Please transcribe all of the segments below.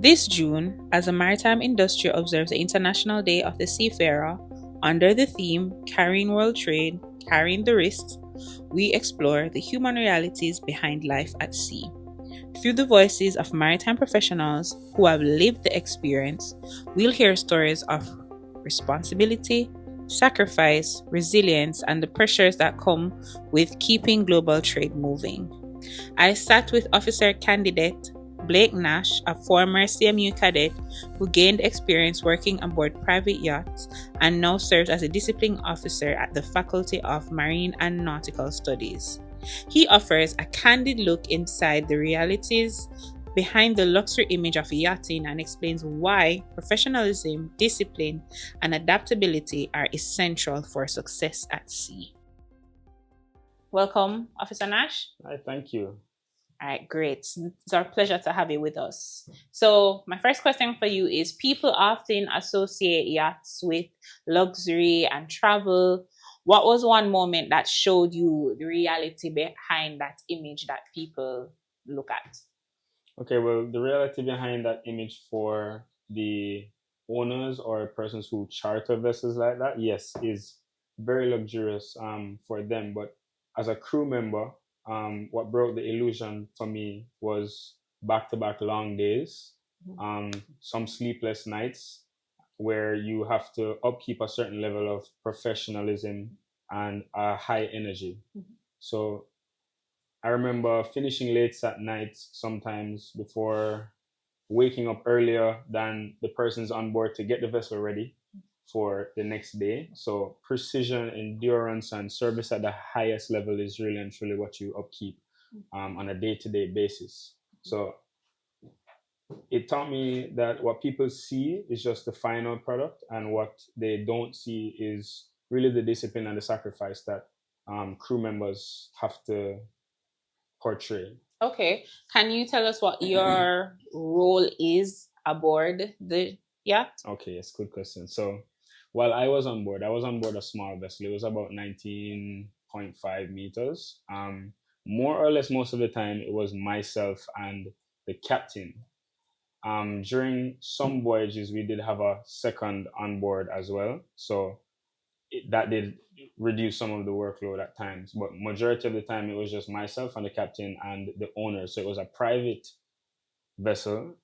This June, as the maritime industry observes the International Day of the Seafarer, under the theme Carrying World Trade, Carrying the Risks, we explore the human realities behind life at sea. Through the voices of maritime professionals who have lived the experience, we'll hear stories of responsibility, sacrifice, resilience, and the pressures that come with keeping global trade moving. I sat with officer candidate Blake Nash, a former CMU cadet who gained experience working aboard private yachts and now serves as a discipline officer at the Faculty of Marine and Nautical Studies. He offers a candid look inside the realities behind the luxury image of yachting and explains why professionalism, discipline, and adaptability are essential for success at sea. Welcome, Officer Nash. Hi, thank you. All right, great. It's our pleasure to have you with us. So my first question for you is, people often associate yachts with luxury and travel. What was one moment that showed you the reality behind that image that people look at? Okay, well, the reality behind that image for the owners or persons who charter vessels like that, yes, is very luxurious for them. But as a crew member, what broke the illusion for me was back-to-back long days, some sleepless nights where you have to upkeep a certain level of professionalism and a high energy. So I remember finishing late at night sometimes before waking up earlier than the persons on board to get the vessel ready for the next day. So precision, endurance, and service at the highest level is really and truly what you upkeep on a day-to-day basis. So it taught me that what people see is just the final product, and what they don't see is really the discipline and the sacrifice that crew members have to portray. Okay. Can you tell us what your role is aboard the yacht? Okay, yes, good question. So while I was on board a small vessel. It was about 19.5 meters. More or less most of the time it was myself and the captain. During some voyages we did have a second on board as well. So that did reduce some of the workload at times, but majority of the time it was just myself and the captain and the owner. So it was a private vessel.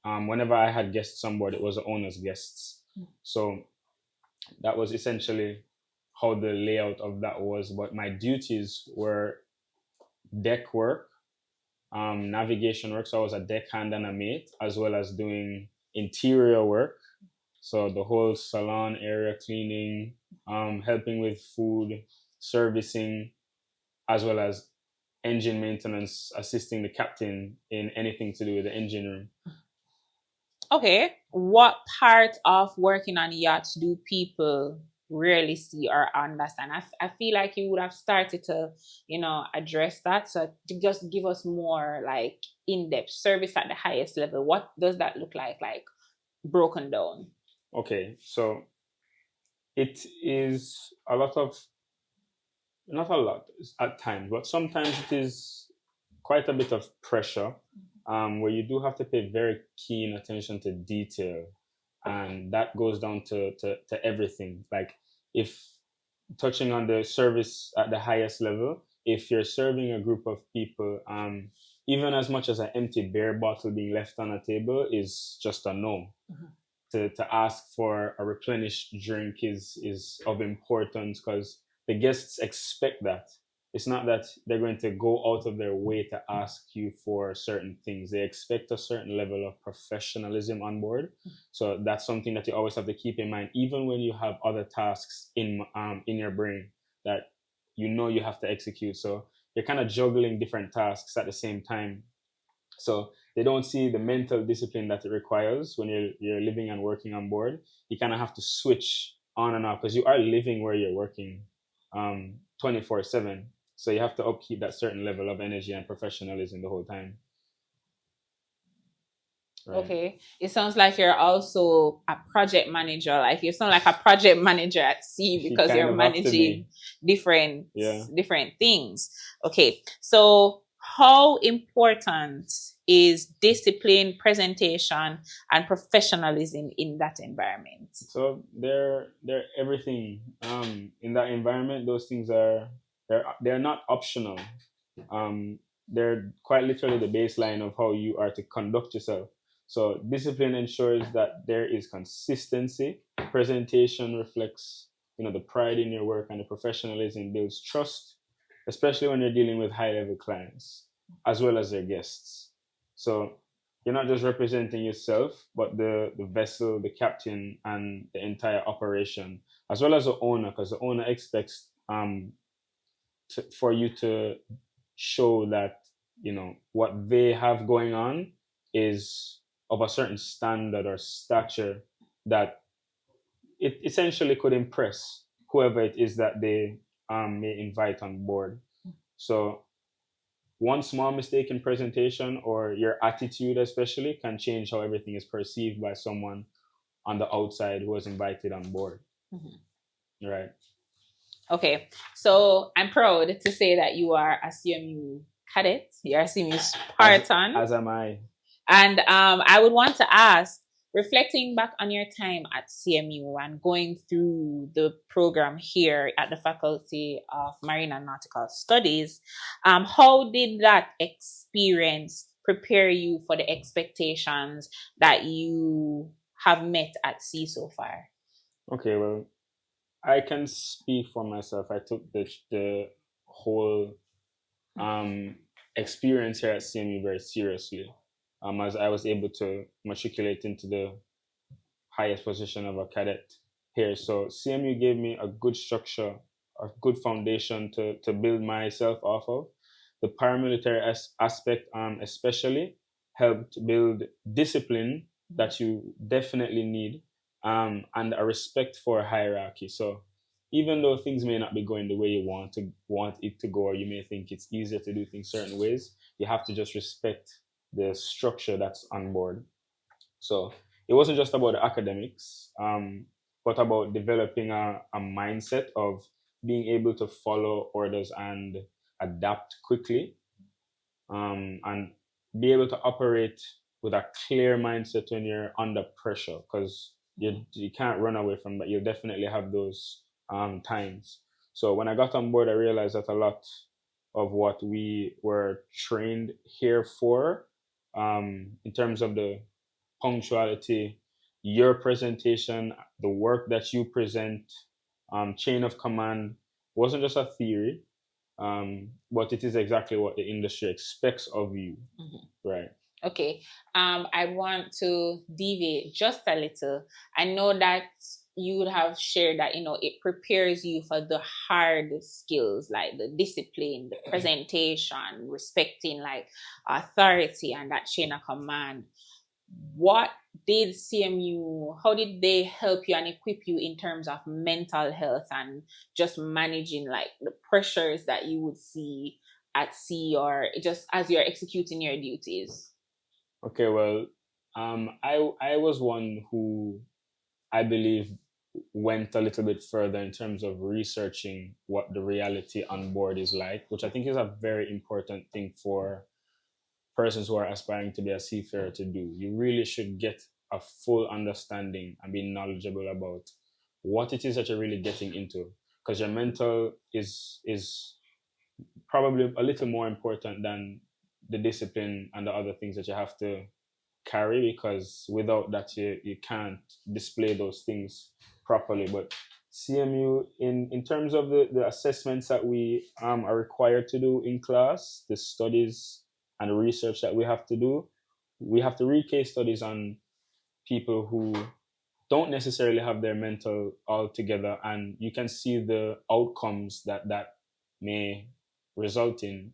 Whenever I had guests on board, it was the owner's guests. So that was essentially how the layout of that was. But my duties were deck work, navigation work. So I was a deckhand and a mate, as well as doing interior work. So the whole salon area cleaning, helping with food, servicing, as well as engine maintenance, assisting the captain in anything to do with the engine room. Okay. What part of working on yachts do people rarely see or understand? I feel like you would have started to, address that. So to just give us more like in-depth service at the highest level. What does that look like broken down? Okay, so it is a lot of, not a lot at times, but sometimes it is quite a bit of pressure, where you do have to pay very keen attention to detail. And that goes down to everything. Like, if touching on the service at the highest level, if you're serving a group of people, even as much as an empty beer bottle being left on a table is just a no. To ask for a replenished drink is of importance, because the guests expect that. It's not that they're going to go out of their way to ask you for certain things. They expect a certain level of professionalism on board. So that's something that you always have to keep in mind, even when you have other tasks in your brain that you have to execute. So you're kind of juggling different tasks at the same time. So they don't see the mental discipline that it requires when you're living and working on board. You kind of have to switch on and off, because you are living where you're working 24/7. So you have to upkeep that certain level of energy and professionalism the whole time. Right. Okay. It sounds like you're also a project manager. Like, you sound like a project manager at sea, because you're managing different things. Okay. So how important is discipline, presentation, and professionalism in that environment? So they're everything. In that environment, those things are they're not optional. Um, they're quite literally the baseline of how you are to conduct yourself. So discipline ensures that there is consistency. Presentation reflects, the pride in your work, and the professionalism builds trust, especially when you're dealing with high level clients as well as their guests. So you're not just representing yourself, but the vessel, the captain, and the entire operation, as well as the owner, because the owner expects for you to show that what they have going on is of a certain standard or stature that it essentially could impress whoever it is that they may invite on board. So one small mistake in presentation or your attitude especially can change how everything is perceived by someone on the outside who was invited on board. Right. Okay, so I'm proud to say that you are a CMU cadet. You're a CMU Spartan. As am I. And I would want to ask, reflecting back on your time at CMU and going through the program here at the Faculty of Marine and Nautical Studies, how did that experience prepare you for the expectations that you have met at sea so far? Okay, well, I can speak for myself. I took the whole experience here at CMU very seriously, as I was able to matriculate into the highest position of a cadet here. So CMU gave me a good structure, a good foundation to build myself off of. The paramilitary aspect, especially, helped build discipline that you definitely need, and a respect for hierarchy. So even though things may not be going the way you want it to go, or you may think it's easier to do things certain ways, you have to just respect the structure that's on board. So it wasn't just about the academics, but about developing a mindset of being able to follow orders and adapt quickly, and be able to operate with a clear mindset when you're under pressure, because you can't run away from that. You'll definitely have those times. So when I got on board, I realized that a lot of what we were trained here for, in terms of the punctuality, your presentation, the work that you present, chain of command, wasn't just a theory, but it is exactly what the industry expects of you. Right. Okay. I want to deviate just a little. I know that you would have shared that, it prepares you for the hard skills like the discipline, the presentation, respecting like authority and that chain of command. What did CMU, how did they help you and equip you in terms of mental health and just managing like the pressures that you would see at sea or just as you're executing your duties? Okay, well, I was one who I believe went a little bit further in terms of researching what the reality on board is like, which I think is a very important thing for persons who are aspiring to be a seafarer to do. You really should get a full understanding and be knowledgeable about what it is that you're really getting into, because your mental is probably a little more important than the discipline and the other things that you have to carry, because without that you can't display those things properly. But CMU, in terms of the assessments that we are required to do in class, the studies and the research that we have to do, we have to read case studies on people who don't necessarily have their mental all together, and you can see the outcomes that may result in.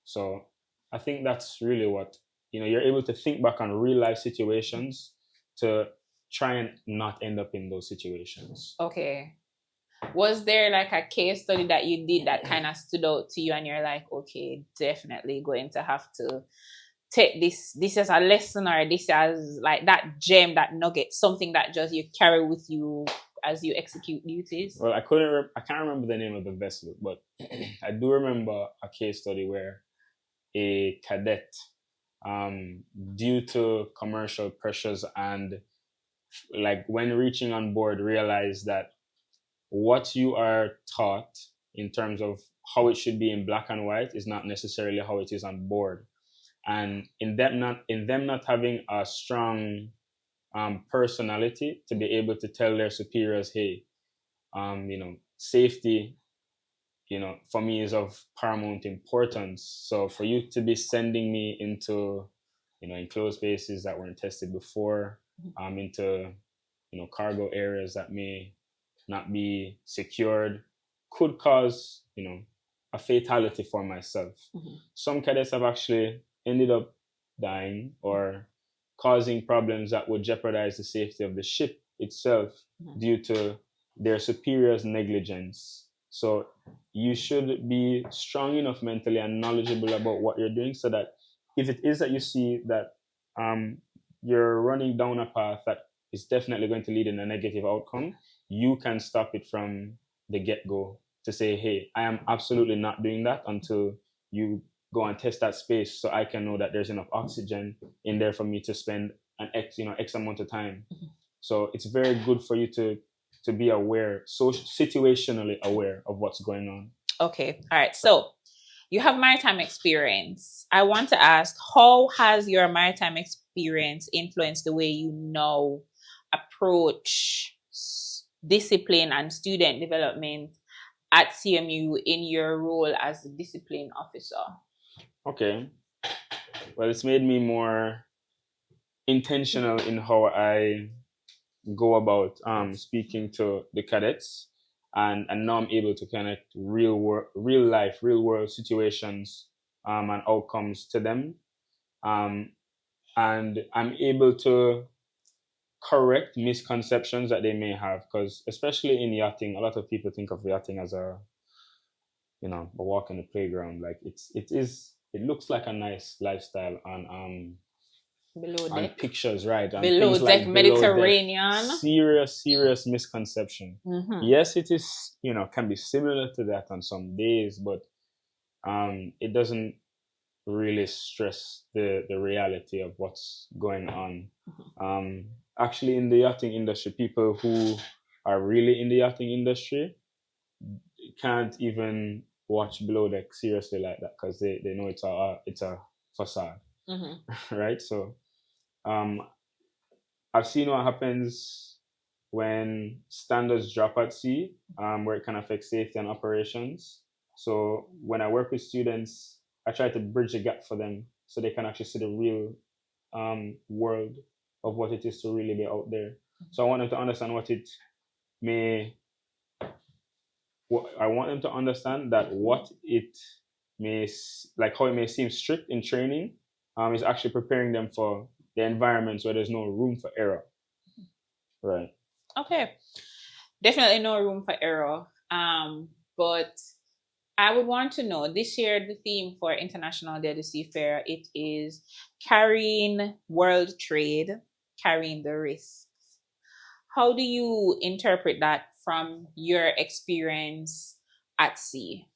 So I think that's really what, you're able to think back on real life situations to try and not end up in those situations. Okay. Was there like a case study that you did that kind of stood out to you and you're like, okay, definitely going to have to take this as a lesson, or this as like that gem, that nugget, something that just you carry with you as you execute duties? Well, I can't remember the name of the vessel, but I do remember a case study where a cadet due to commercial pressures, and like when reaching on board, realize that what you are taught in terms of how it should be in black and white is not necessarily how it is on board. And in them not having a strong personality to be able to tell their superiors, hey, safety, for me is of paramount importance. So for you to be sending me into, enclosed spaces that weren't tested before, into, cargo areas that may not be secured, could cause, a fatality for myself. Some cadets have actually ended up dying or causing problems that would jeopardize the safety of the ship itself due to their superiors' negligence. So you should be strong enough mentally and knowledgeable about what you're doing, so that if it is that you see that you're running down a path that is definitely going to lead in a negative outcome, you can stop it from the get-go to say, hey, I am absolutely not doing that until you go and test that space, so I can know that there's enough oxygen in there for me to spend an X amount of time. So it's very good for you to be aware, so situationally aware of what's going on. Okay. All right. So you have maritime experience. I want to ask, how has your maritime experience influenced the way you now approach discipline and student development at CMU in your role as a discipline officer? Okay. Well, it's made me more intentional in how I go about speaking to the cadets, and now I'm able to connect real world situations and outcomes to them, and I'm able to correct misconceptions that they may have, because especially in yachting, a lot of people think of yachting as a walk in the playground. Like it looks like a nice lifestyle on Below on deck. pictures, right? And Below things deck like below deck. Mediterranean. Serious misconception. Yes, it is, can be similar to that on some days, but it doesn't really stress the reality of what's going on. Actually, in the yachting industry, people who are really in the yachting industry can't even watch below deck seriously like that, because they know it's a facade. Right? So I've seen what happens when standards drop at sea, where it can affect safety and operations. So when I work with students, I try to bridge the gap for them so they can actually see the real world of what it is to really be out there. So I want them to understand I want them to understand that what it how it may seem strict in training, is actually preparing them for the environments where there's no room for error. Right. Okay. Definitely no room for error. But I would want to know, this year the theme for International Day of the Seafarer, it is carrying world trade, carrying the risks. How do you interpret that from your experience at sea?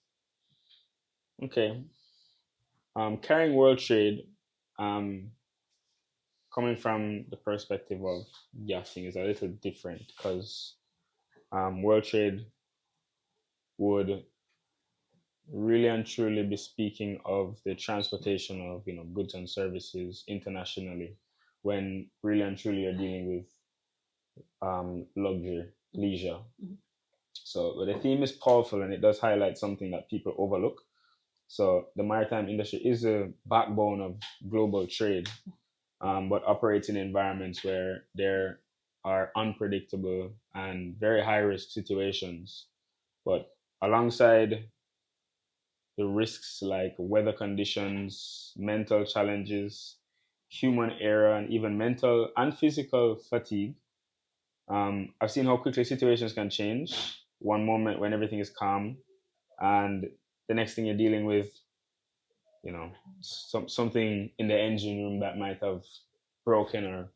Okay. Carrying world trade, coming from the perspective of yachting, is a little different, because world trade would really and truly be speaking of the transportation of goods and services internationally, when really and truly you're dealing with luxury, leisure. So, but the theme is powerful, and it does highlight something that people overlook. So the maritime industry is a backbone of global trade, but operates in environments where there are unpredictable and very high risk situations. But alongside the risks like weather conditions, mental challenges, human error, and even mental and physical fatigue, I've seen how quickly situations can change. One moment when everything is calm, and the next thing you're dealing with, something in the engine room that might have broken or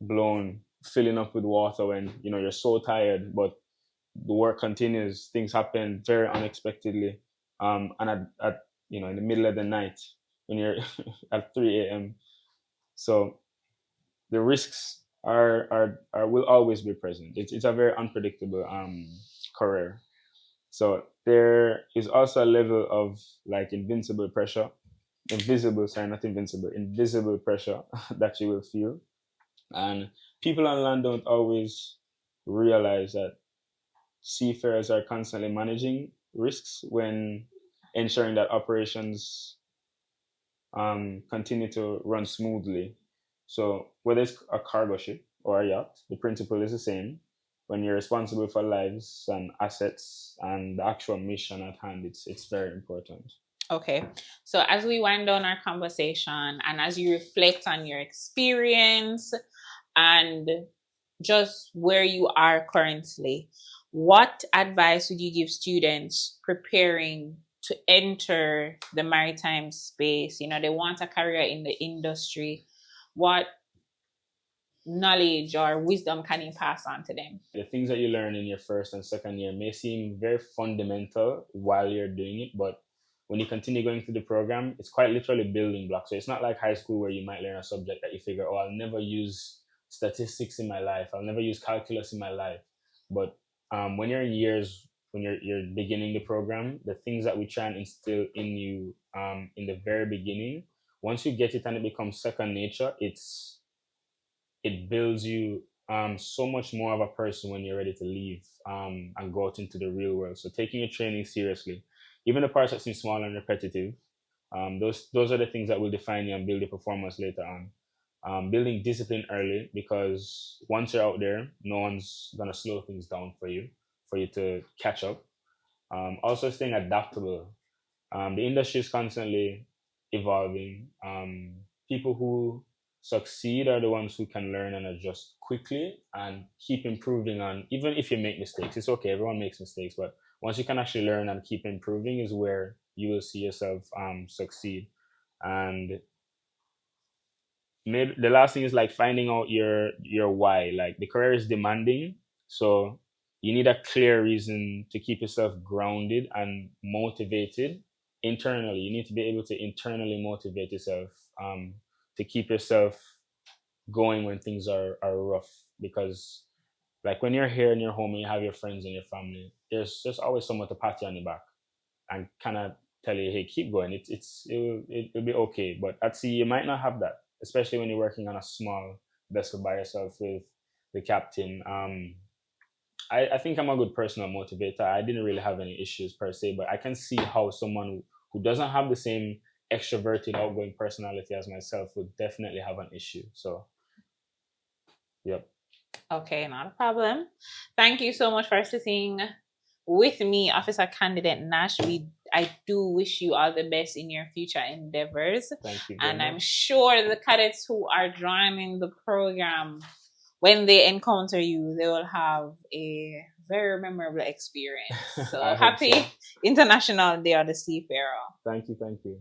blown, filling up with water when you're so tired, but the work continues. Things happen very unexpectedly, and at in the middle of the night, when you're at 3 a.m. So the risks are will always be present. It's a very unpredictable career. So there is also a level of like invisible, sorry, not invincible, invisible pressure that you will feel. And people on land don't always realize that seafarers are constantly managing risks when ensuring that operations continue to run smoothly. So whether it's a cargo ship or a yacht, the principle is the same. When you're responsible for lives and assets and the actual mission at hand, it's very important. Okay. So as we wind down our conversation and as you reflect on your experience and just where you are currently, what advice would you give students preparing to enter the maritime space? You know, they want a career in the industry. What knowledge or wisdom can you pass on to them? The things that you learn in your first and second year may seem very fundamental while you're doing it, but when you continue going through the program, it's quite literally building blocks. So it's not like high school where you might learn a subject that you figure, oh, I'll never use statistics in my life. I'll never use calculus in my life. But when you're in years, when you're beginning the program, the things that we try and instill in you in the very beginning, once you get it and it becomes second nature, it builds you so much more of a person when you're ready to leave and go out into the real world. So taking your training seriously, even the parts that seem small and repetitive, those are the things that will define you and build your performance later on. Building discipline early, because once you're out there, no one's gonna slow things down for you to catch up. Also staying adaptable. The industry is constantly evolving. People who succeed are the ones who can learn and adjust quickly and keep improving on, even if you make mistakes. It's okay, everyone makes mistakes, but once you can actually learn and keep improving is where you will see yourself succeed. And maybe the last thing is like finding out your why. Like the career is demanding, so you need a clear reason to keep yourself grounded and motivated internally. You need to be able to internally motivate yourself to keep yourself going when things are rough, because like when you're here in your home and you have your friends and your family, there's just always someone to pat you on the back and kind of tell you, hey, keep going, it'll be okay. But at sea you might not have that, especially when you're working on a small vessel by yourself with the captain. I think I'm a good personal motivator. I didn't really have any issues per se, but I can see how someone who doesn't have the same extroverted, outgoing personality as myself would definitely have an issue. So, yep. Okay, not a problem. Thank you so much for sitting with me, Officer Candidate Nash. I do wish you all the best in your future endeavors. Thank you. And I'm sure the cadets who are joining the program, when they encounter you, they will have a very memorable experience. So happy International Day of the Seafarer. Thank you.